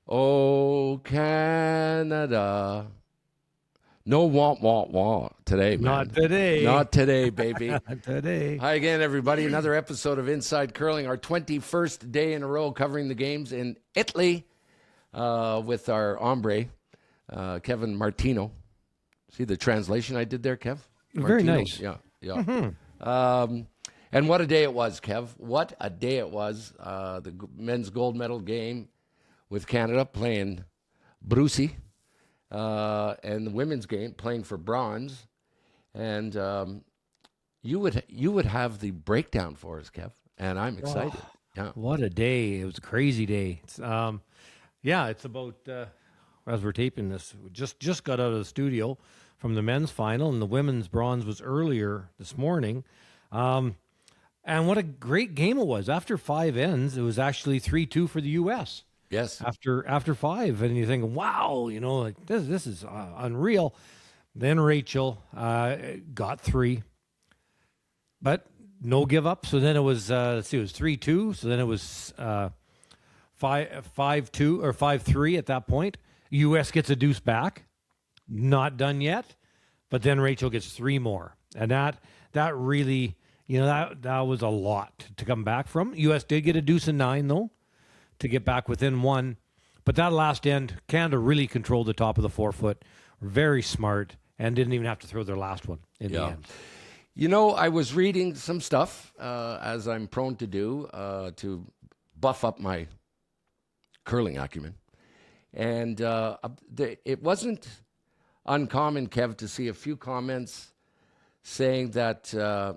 Oh, Canada. No wah, wah, wah today, man. Not today. Not today, baby. Not today. Hi again, everybody. Another episode of Inside Curling, our 21st day in a row covering the games in Italy with our hombre, Kevin Martino. See the translation I did there, Kev? Very Martino. nice. Yeah. And what a day it was, Kev. What a day it was. The men's gold medal game with Canada playing Brucey. And the women's game playing for bronze. And you would have the breakdown for us, Kev. And I'm excited. Yeah. What a day. It was a crazy day. It's it's about as we're taping this, we just got out of the studio from the men's final, and the women's bronze was earlier this morning. And what a great game it was. After 5 ends, it was actually 3-2 for the U.S. Yes. After 5, and you think, wow, like this is unreal. Then Rachel got 3, but no give up. So then it was it was 3-2. So then it was 5-2 or 5-3 at that point. U.S. gets a deuce back, not done yet, but then Rachel gets 3 more, and that really that was a lot to come back from. U.S. did get a deuce and 9 though, to get back within 1. But that last end, Canada really controlled the top of the 4-foot, very smart, and didn't even have to throw their last one in the end. I was reading some stuff, as I'm prone to do, to buff up my curling acumen. And it wasn't uncommon, Kev, to see a few comments saying that,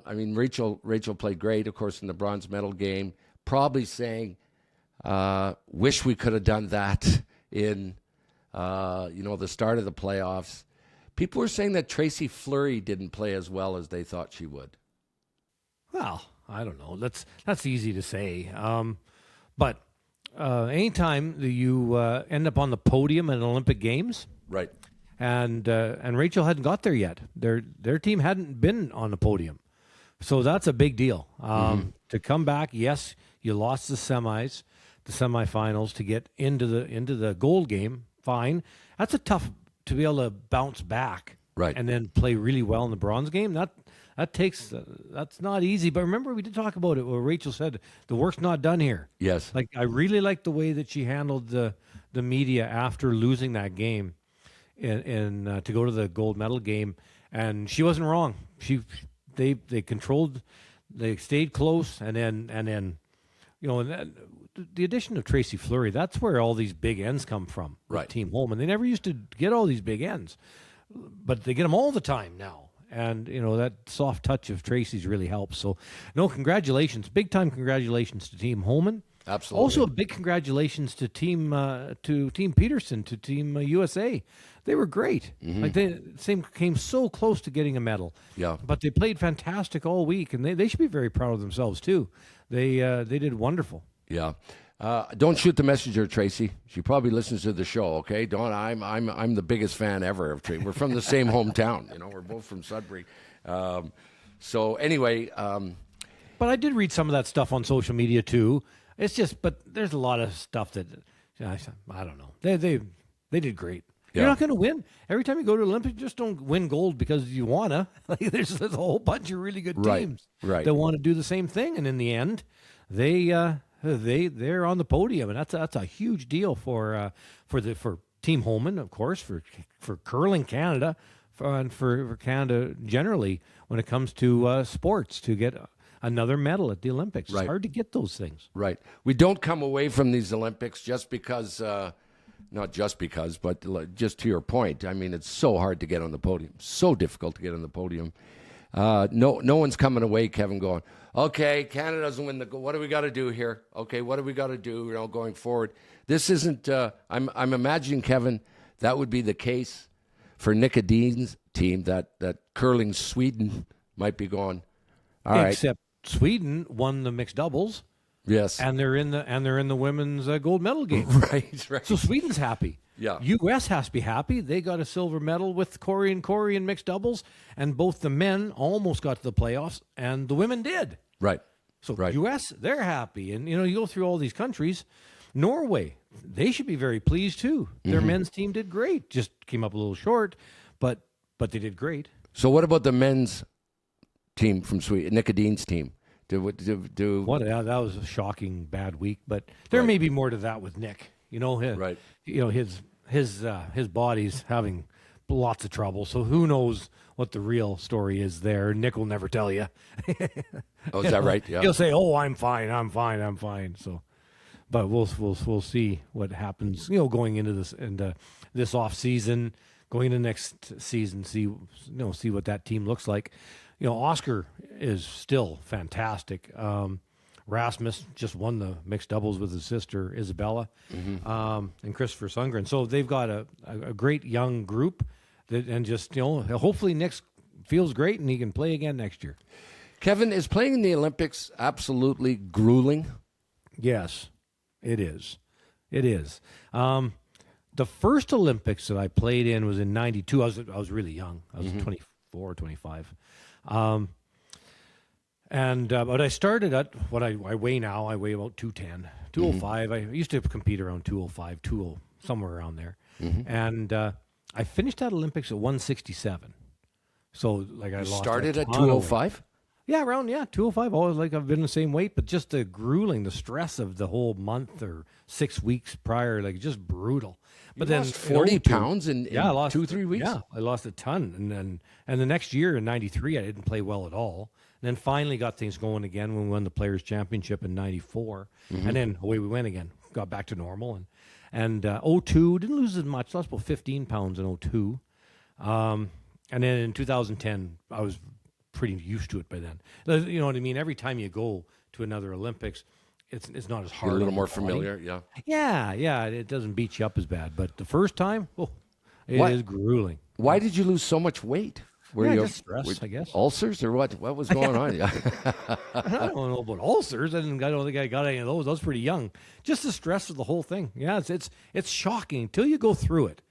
Rachel played great, of course, in the bronze medal game, probably saying, wish we could have done that in, the start of the playoffs. People were saying that Tracy Fleury didn't play as well as they thought she would. Well, I don't know. That's easy to say. But anytime that you end up on the podium at Olympic Games, right? And Rachel hadn't got there yet. Their team hadn't been on the podium, so that's a big deal. To come back, yes, you lost the semifinals to get into the gold game. Fine, that's a tough to be able to bounce back, right, and then play really well in the bronze game. That's not easy. But remember, we did talk about it where Rachel said the work's not done here. Yes, like I really liked the way that she handled the media after losing that game, in to go to the gold medal game, and she wasn't wrong. They controlled, they stayed close, and then the addition of Tracy Fleury, that's where all these big ends come from. Right. Team Holman. They never used to get all these big ends, but they get them all the time now. And, that soft touch of Tracy's really helps. So, no, congratulations. Big time congratulations to Team Holman. Absolutely. Also, a big congratulations to Team Peterson, to Team USA. They were great. Mm-hmm. Like they came so close to getting a medal. Yeah. But they played fantastic all week, and they should be very proud of themselves too. They did wonderful. Yeah. Don't shoot the messenger, Tracy. She probably listens to the show. Okay. Don't. I'm the biggest fan ever of Tracy. We're from the same hometown. We're both from Sudbury. So anyway. But I did read some of that stuff on social media too. It's just, but there's a lot of stuff that I don't know. They did great. Yeah. You're not going to win every time you go to the Olympics. Just don't win gold because you wanna. Like there's a whole bunch of really good teams that want to do the same thing, and in the end, they're on the podium, and that's a huge deal for Team Holman, of course, for curling Canada, and for Canada generally when it comes to sports to get another medal at the Olympics. Right. It's hard to get those things. Right. We don't come away from these Olympics just because, not just because, but just to your point. I mean, it's so hard to get on the podium. So difficult to get on the podium. No one's coming away, Kevin, going, okay, Canada doesn't win what do we got to do here? Okay, what do we got to do, going forward? This isn't, I'm imagining, Kevin, that would be the case for Nicka Dean's team, that curling Sweden might be going, all right. Except Sweden won the mixed doubles. Yes. And they're in the women's gold medal game. Right. So Sweden's happy. Yeah. U.S. has to be happy. They got a silver medal with Corey in mixed doubles, and both the men almost got to the playoffs, and the women did. Right. So right. U.S., they're happy. And, you go through all these countries. Norway, they should be very pleased too. Their men's team did great. Just came up a little short, but they did great. So what about the men's team from Sweden, Nick Edin's team? That was a shocking bad week, but there may be more to that with Nick. His body's having lots of trouble, so who knows what the real story is there. Nick will never tell you. Oh, is that right? Yeah. He'll say, "Oh, I'm fine." So, but we'll see what happens. Going into this off season, going into next season, see what that team looks like. Oscar is still fantastic. Rasmus just won the mixed doubles with his sister Isabella, and Christopher Sundgren. So they've got a great young group and just hopefully Nick feels great and he can play again next year. Kevin, is playing in the Olympics absolutely grueling? Yes, it is. It is. The first Olympics that I played in was in '92. I was really young. I was 24, 25. But I started at what I weigh now. I weigh about 210, 205. I used to compete around 205, somewhere around there. And I finished at Olympics at 167. So I lost. Started at 205? Yeah, around 205. Always I've been the same weight, but just the grueling, the stress of the whole month or 6 weeks prior, just brutal. But then lost 40 pounds in I lost 2-3 weeks. Yeah, I lost a ton, and the next year in '93 I didn't play well at all. And then finally got things going again when we won the Players Championship in '94, and then away we went again. Got back to normal, and 02 didn't lose as much. Lost about 15 pounds in 02, and then in 2010 I was pretty used to it by then. You know what I mean? Every time you go to another Olympics, it's not as hard. You're a little more familiar, yeah. It doesn't beat you up as bad. But the first time, it is grueling. Why did you lose so much weight? Just stress, I guess. Ulcers or what? What was going on? I don't know about ulcers. I don't think I got any of those. I was pretty young. Just the stress of the whole thing. Yeah, it's shocking until you go through it.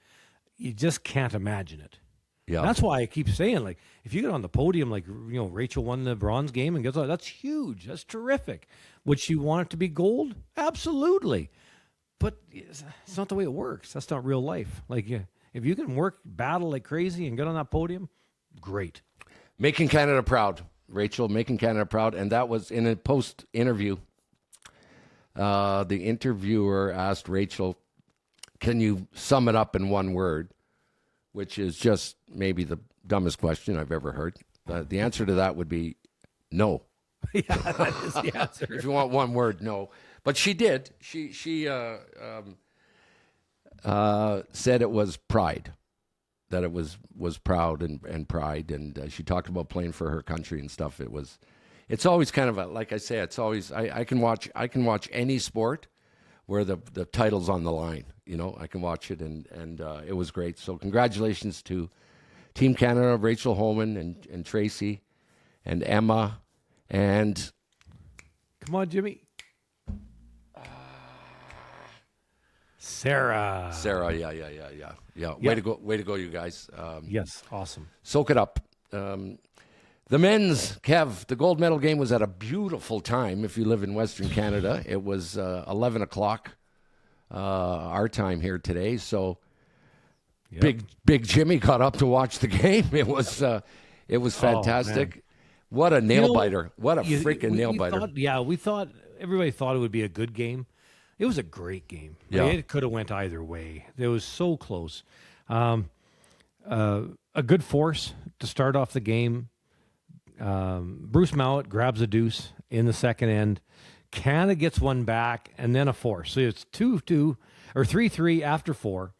You just can't imagine it. Yeah, that's why I keep saying, if you get on the podium, Rachel won the bronze game and gets on, that's huge. That's terrific. Would she want it to be gold? Absolutely. But it's not the way it works. That's not real life. If you can battle like crazy and get on that podium, great. Making Canada proud, Rachel, making Canada proud. And that was in a post-interview. The interviewer asked Rachel, can you sum it up in one word? Which is just maybe the dumbest question I've ever heard. The answer to that would be no. Yeah, that is the answer. If you want one word, no. But she did. She said it was pride, that it was proud and pride, and she talked about playing for her country and stuff. It's always kind of like I say, it's always I can watch any sport where the title's on the line. I can watch it, and it was great. So congratulations to Team Canada, Rachel Homan and Tracy and Emma and... Come on, Jimmy. Sarah, yeah. Way to go, you guys. Yes, awesome. Soak it up. The men's, Kev, the gold medal game was at a beautiful time. If you live in Western Canada, it was 11 o'clock our time here today. So Big Jimmy got up to watch the game. It was fantastic. What a nail biter! What a freaking nail biter! Everybody thought it would be a good game. It was a great game. Yeah. It could have went either way. It was so close. A good force to start off the game. Bruce Mowat grabs a deuce in the second end. Canada gets one back, and then a force. So it's 2-2 or 3-3 after 4.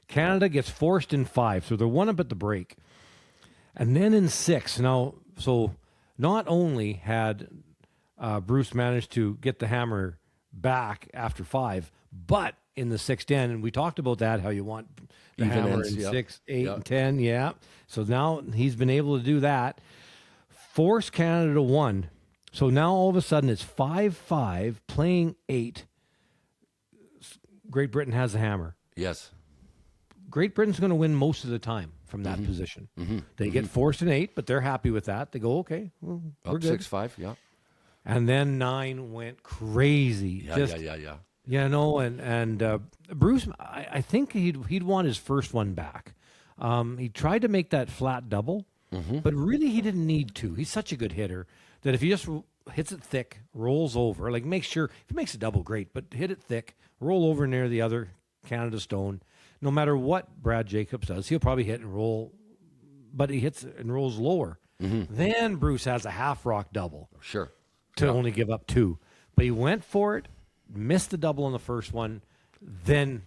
Canada gets forced in 5, so they're one up at the break. And then in 6. Now, so not only had Bruce managed to get the hammer back after 5, but in the 6th end, and we talked about that, how you want the Even hammer ends, in 6, 8, and 10. Yeah. So now he's been able to do that. Force Canada to 1. So now all of a sudden it's 5-5, playing 8. Great Britain has the hammer. Yes. Great Britain's going to win most of the time from that position. They get forced in 8, but they're happy with that. They go, okay, well, we're up good. 6-5, yeah. And then 9 went crazy. Yeah. Yeah, no, and Bruce, I think he'd want his first one back. He tried to make that flat double, but really he didn't need to. He's such a good hitter that if he just hits it thick, rolls over, like make sure, if he makes a double, great, but hit it thick, roll over near the other Canada stone. No matter what Brad Jacobs does, he'll probably hit and roll, but he hits and rolls lower. Then Bruce has a half rock double. Sure. To only give up 2. But he went for it, missed the double on the first one. Then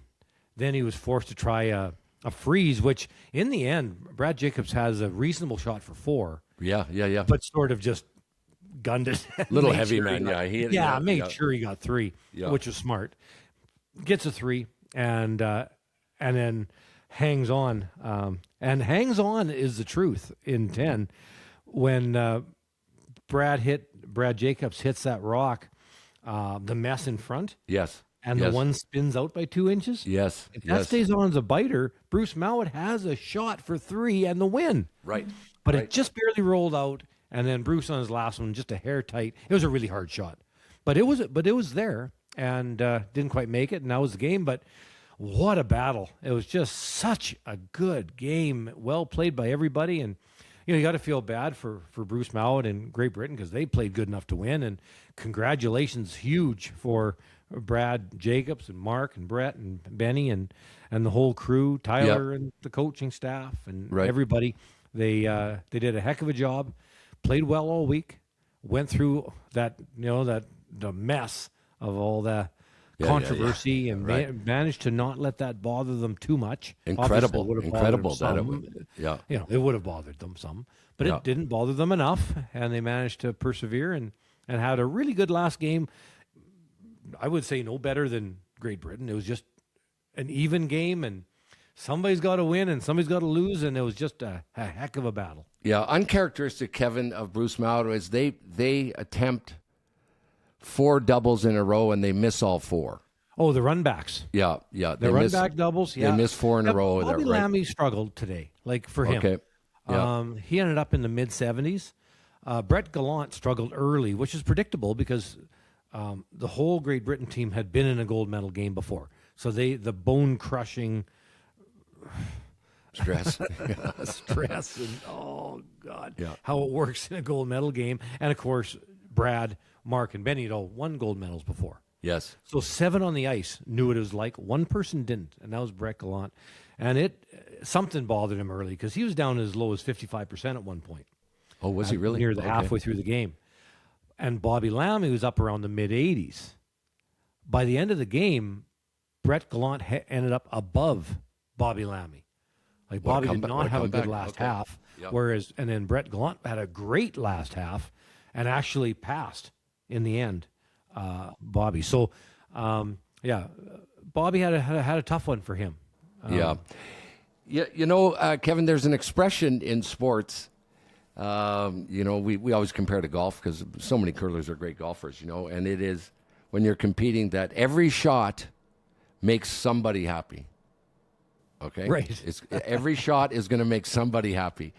he was forced to try a freeze, which in the end, Brad Jacobs has a reasonable shot for 4. Yeah. But sort of just gunned it. Little heavy sure man, made sure he got 3, which was smart. Gets a 3 and then hangs on. And hangs on is the truth in 10. When Brad Jacobs hits that rock, the mess in front. Yes. And the one spins out by 2 inches. Yes. If that stays on as a biter, Bruce Mowat has a shot for 3 and the win. Right. But it just barely rolled out. And then Bruce on his last one, just a hair tight. It was a really hard shot. But it was there and didn't quite make it. And that was the game. But what a battle. It was just such a good game. Well played by everybody. And you got to feel bad for Bruce Mowat and Great Britain because they played good enough to win. And congratulations, huge for Brad Jacobs and Mark and Brett and Benny and the whole crew, Tyler and the coaching staff and everybody. They did a heck of a job, played well all week, went through that the mess of all the controversy and managed to not let that bother them too much. Incredible that it would have bothered them some, but it didn't bother them enough, and they managed to persevere and had a really good last game. I would say no better than Great Britain. It was just an even game, and somebody's got to win and somebody's got to lose, and it was just a heck of a battle. Yeah, uncharacteristic, Kevin, of Bruce Mowat is they attempt 4 doubles in a row, and they miss all 4. Oh, the runbacks. Yeah. The run-back doubles, They missed 4 in a row. Bobby Lammy struggled today, for him. Okay. Yeah. He ended up in the mid-70s. Brett Gallant struggled early, which is predictable because the whole Great Britain team had been in a gold medal game before. So the bone-crushing stress. Stress, and oh, God, how it works in a gold medal game. And, of course, Brad, Mark, and Benny had all won gold medals before. Yes. So 7 on the ice knew what it was like. One person didn't, and that was Brett Gallant. And something bothered him early because he was down as low as 55% at one point. Oh, was he really? Near the halfway through the game. And Bobby Lammy was up around the mid-80s. By the end of the game, Brett Gallant ended up above Bobby Lammy. Bobby did not have a good last half, and then Brett Gallant had a great last half and actually passed in the end, Bobby. So, Bobby had a tough one for him. Kevin, there's an expression in sports. We always compare to golf because so many curlers are great golfers, and it is when you're competing that every shot makes somebody happy. Okay? Right. Every shot is going to make somebody happy.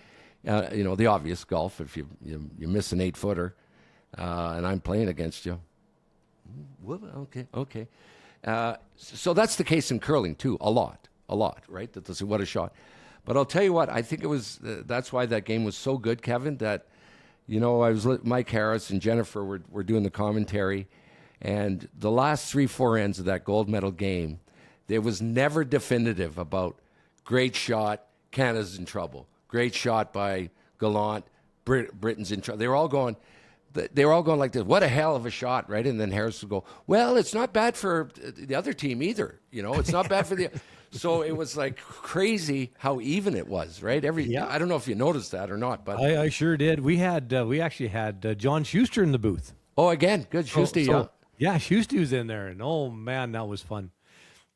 The obvious golf, if you miss an 8-footer and I'm playing against you. Okay. So that's the case in curling too, a lot, right? That they'll say, what a shot. But I'll tell you what, I think it was, that's why that game was so good, Kevin, that, Mike Harris and Jennifer were doing the commentary, and the last 3-4 ends of that gold medal game, there was never definitive about great shot, Canada's in trouble. Great shot by Gallant, Britain's in trouble. They were all going like this, what a hell of a shot, right? And then Harris would go, well, it's not bad for the other team either. It's not bad for the... So it was like crazy how even it was, right? I don't know if you noticed that or not, but... I sure did. We actually had John Schuster in the booth. Oh, again, good. Schuster, Yeah, Schuster was in there, and oh, man, that was fun.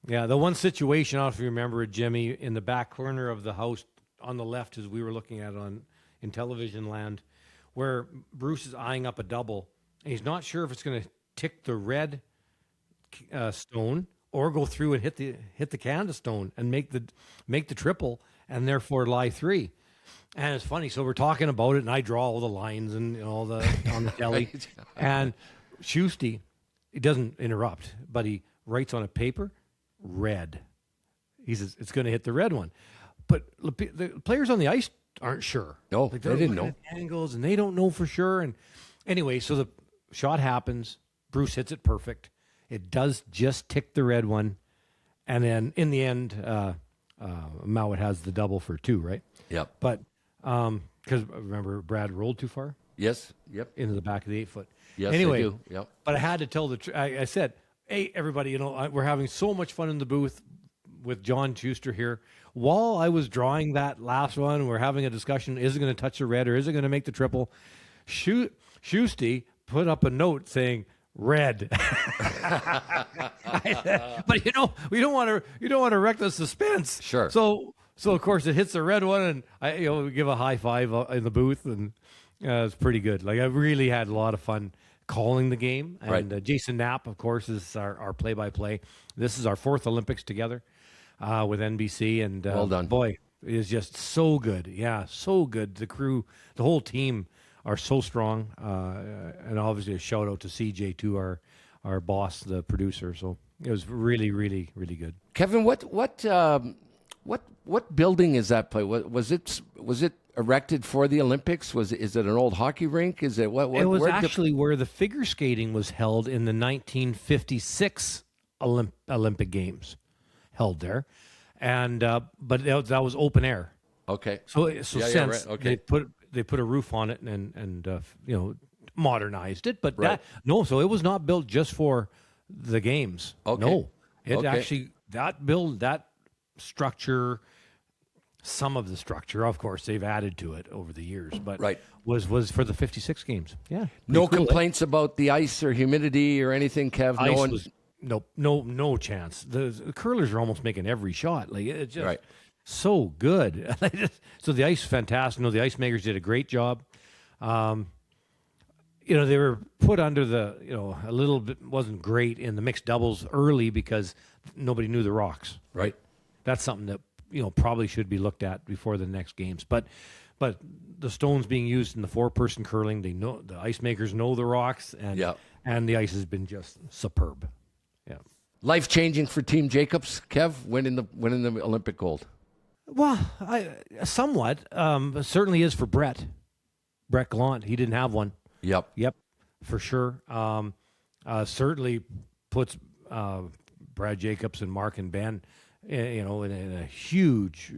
Yeah, the one situation, I don't know if you remember it, Jimmy, in the back corner of the house on the left as we were looking at in television land, where Bruce is eyeing up a double, and he's not sure if it's going to tick the red stone or go through and hit the Canada stone and make the triple and therefore lie 3. And it's funny. So we're talking about it, and I draw all the lines and all the on the telly, and Schusty, he doesn't interrupt, but he writes on a paper, red. He says, it's going to hit the red one. But the players on the ice aren't sure. No, like they didn't know. Angles, and they don't know for sure. And anyway, so the shot happens. Bruce hits it perfect. It does just tick the red one. And then in the end, Mowat has the double for 2, right? Yep. But because remember, Brad rolled too far Yes. Yep. into the back of the 8-foot. Yes, Anyway, they do. Yep. but I had to tell I said, hey, everybody, we're having so much fun in the booth with John Schuster here. While I was drawing that last one, we're having a discussion, is it going to touch the red or is it going to make the triple? Schusty put up a note saying, red. But we don't want to wreck the suspense. Sure. So of course it hits the red one, and I we give a high five in the booth, and it's pretty good. Like I really had a lot of fun calling the game. And Right. Jason Knapp, of course, is our play-by-play. This is our 4th Olympics together with NBC, and Well done. Boy, it is just so good. Yeah, so good. The crew, the whole team are so strong, and obviously a shout out to CJ too, our boss, the producer. So it was really, really, really good. Kevin, what building is that play? Was it erected for the Olympics? Is it an old hockey rink? Is it what? It was actually where the figure skating was held in the 1956 Olympic Games, held there, and but that was open air. Okay. So Yeah, since right. Okay. they put a roof on it and modernized it, but Right. so it was not built just for the games. Okay. No, it Okay. actually that structure, some of the structure, of course, they've added to it over the years, but Right. was for the 56 games. Yeah, No pretty cool, eh? complaints about the ice or humidity or anything, Kev. Ice No one. was no chance. The curlers are almost making every shot. Like it's just Right. so good. So the ice, fantastic. No, the ice makers did a great job. They were put under a little bit, wasn't great in the mixed doubles early because nobody knew the rocks. Right. That's something that probably should be looked at before the next games. But the stones being used in the 4-person curling, they know the ice makers know the rocks, and Yeah. and the ice has been just superb. Yeah. Life changing for Team Jacobs, Kev, winning the Olympic gold. Well, somewhat. Certainly is for Brett Gallant. He didn't have one. Yep. For sure. Certainly puts Brad Jacobs and Mark and Ben, in a huge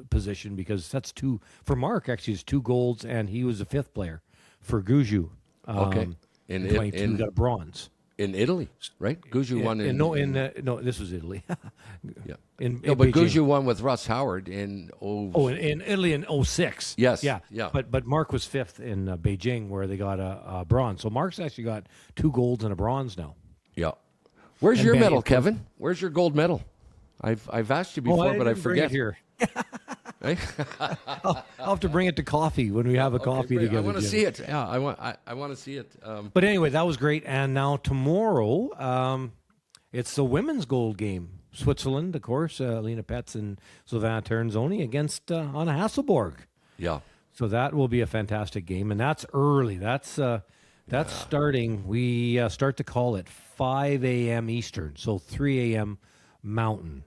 position, because that's 2 for Mark. Actually, it's 2 golds, and he was a 5th player for Guju. Okay. In 22, got a bronze. In Italy, right? Guju won in. No, this was Italy. Yeah. in No, but Beijing. Guju won with Russ Howard in. In Italy in 06. Yes, Yeah. yeah. But Mark was 5th in Beijing, where they got a bronze. So Mark's actually got 2 golds and a bronze now. Yeah. Where's And your Benny, medal, of course. Kevin? Where's your gold medal? I've asked you before, but I didn't bring it forget. here. Eh? I'll have to bring it to coffee when we have a coffee Great. together. I want to Jim. see it. Yeah, I want to see it. But anyway, that was great. And now tomorrow, it's the women's gold game. Switzerland, of course, Lena Petz and Silvana Terzoni against Anna Hasselborg. Yeah. So that will be a fantastic game, and that's early. That's starting. We start to call it 5 a.m. Eastern, so 3 a.m. Mountain,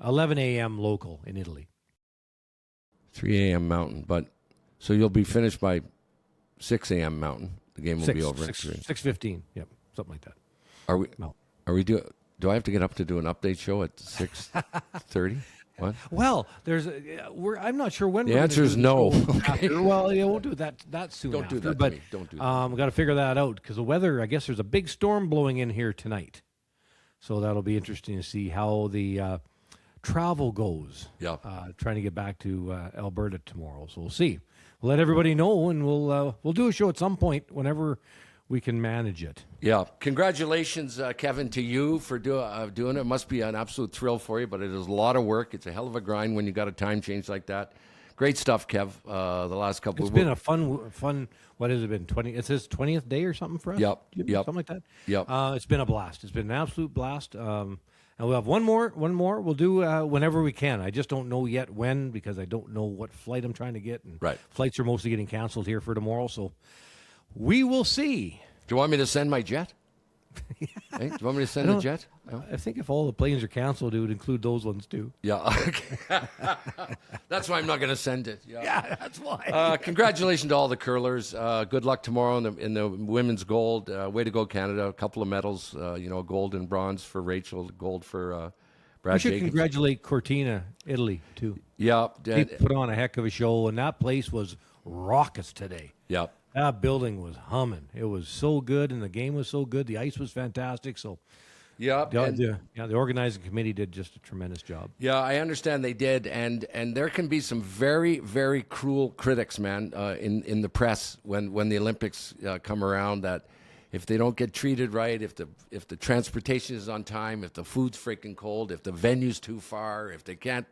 11 a.m. local in Italy. 3 a.m. Mountain, but so you'll be finished by 6 a.m. Mountain. The game will be over at 3. 6:15. Yep, something like that. Are we? No. Are we do? Do I have to get up to do an update show at 6:30? What? Well, I'm not sure when. The we're gonna answer is do the no. show Okay. after. Well, yeah, we'll do that soon. Don't do after, that to but, me. Don't do that. We've got to figure that out, because the weather. I guess there's a big storm blowing in here tonight, so that'll be interesting to see how the travel goes. Yeah. Trying to get back to Alberta tomorrow, so we'll see. We'll let everybody know, and we'll do a show at some point whenever we can manage it. Yeah. Congratulations, Kevin, to you for doing it. It must be an absolute thrill for you, but it is a lot of work. It's a hell of a grind when you got a time change like that. Great stuff, Kev. The last couple. It's been a fun. What has it been? 20. It's his 20th day or something for us. Yep. Something like that. Yep. It's been a blast. It's been an absolute blast. And we'll have one more. We'll do whenever we can. I just don't know yet when, because I don't know what flight I'm trying to get. And Right. Flights are mostly getting canceled here for tomorrow, so we will see. Do you want me to send my jet? Hey, do you want me to send a jet? No? I think if all the planes are canceled, it would include those ones too. Yeah. Okay. That's why I'm not going to send it. Yeah, that's why. Congratulations to all the curlers. Good luck tomorrow in the women's gold. Way to go, Canada. A couple of medals, gold and bronze for Rachel, gold for Brad We should Jacobs. congratulate Cortina, Italy, too. Yeah. They put on a heck of a show, and that place was raucous today. Yeah. That building was humming. It was so good, and the game was so good. The ice was fantastic. So, Yeah. the organizing committee did just a tremendous job. Yeah, I understand they did, and there can be some very, very cruel critics, man, in the press when the Olympics come around. That if they don't get treated right, if the transportation is on time, if the food's freaking cold, if the venue's too far, if they can't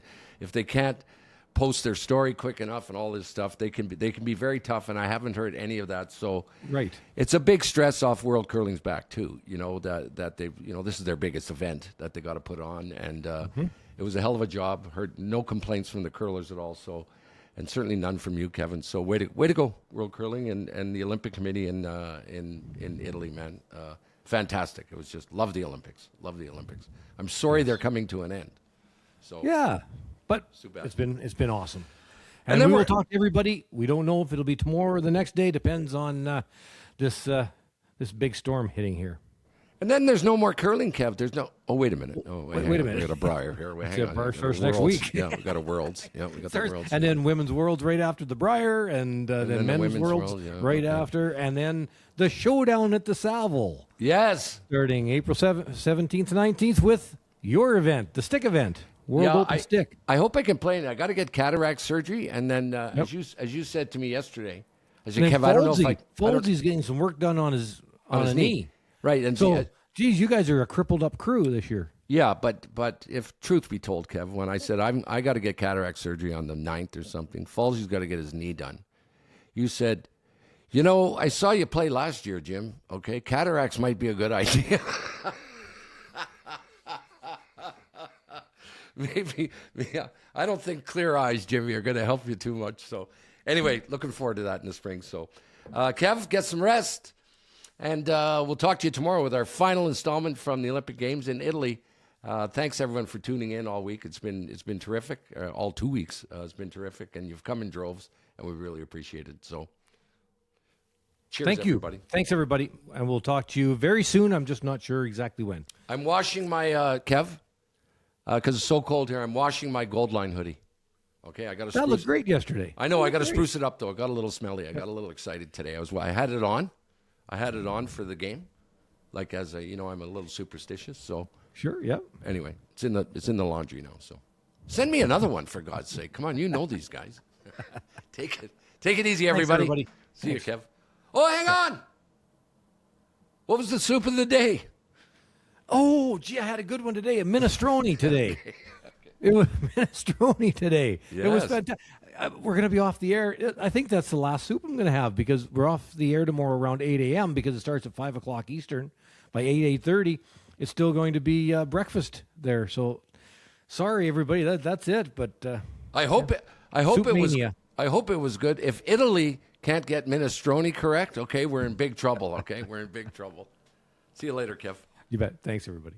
post their story quick enough and all this stuff, they can be very tough, and I haven't heard any of that. So Right. it's a big stress off World Curling's back too. That they this is their biggest event that they got to put on, and it was a hell of a job. Heard no complaints from the curlers at all. So, and certainly none from you, Kevin. So way to go, World Curling and the Olympic Committee in Italy, man. Fantastic. It was just love the Olympics. Love the Olympics. I'm sorry they're coming to an end. So Yeah, but too bad. it's been awesome. And And then we will we're- talk to everybody. We don't know if it'll be tomorrow or the next day. Depends on this big storm hitting here. And then there's no more curling, Kev. There's no. Oh, wait a minute. Oh, Wait a hang on. minute. We got a Briar here. Hang on. Briar We got a starts next Worlds. week. Yeah, we got a Worlds. Yeah, we got the Worlds. And then women's worlds right after the Briar, and then then the men's women's worlds world, yeah, right okay. after, and then the showdown at the Salvo Yes. starting April 17th, 19th with your event, the stick event, World Open Stick. I hope I can play. I got to get cataract surgery, and then as you said to me yesterday, I said, And then Kev, I don't know if I don't- Folsey's getting some work done on his his knee. Right, and So, geez, you guys are a crippled up crew this year. yeah, but if truth be told, Kev, when I said I got to get cataract surgery on the 9th or something, Falsey's got to get his knee done. You said, I saw you play last year, Jim. Okay, cataracts might be a good idea. Maybe, yeah. I don't think clear eyes, Jimmy, are going to help you too much. So, anyway, looking forward to that in the spring. So, Kev, get some rest, and we'll talk to you tomorrow with our final installment from the Olympic Games in Italy. Thanks everyone for tuning in all week. It's been terrific. All 2 weeks, it's been terrific, and you've come in droves, and we really appreciate it. So, cheers, Thank you. everybody. Thanks, everybody. And we'll talk to you very soon. I'm just not sure exactly when. I'm washing my Kev. Because it's so cold here, I'm washing my Gold Line hoodie. Okay, I got to. That looked great yesterday. I know. I got to spruce it up though. I got a little smelly. I got a little excited today. I had it on. I had it on for the game, like as a I'm a little superstitious. So Sure, yep. anyway, it's in the laundry now. So send me another one for God's sake. Come on, you know these guys. Take it easy, everybody. everybody. See you, Kev. Oh, hang on. What was the soup of the day? Oh, gee, I had a good one today. A minestrone today. It was minestrone today. It was Yes. fantastic. We're going to be off the air. I think that's the last soup I'm going to have because we're off the air tomorrow around 8 a.m. because it starts at 5 o'clock Eastern. By 8:30, it's still going to be breakfast there. So, sorry everybody, that's it. But I hope it was. Soup-mania. I hope it was good. If Italy can't get minestrone correct, okay, we're in big trouble. Okay, we're in big trouble. See you later, Kev. you bet. Thanks everybody.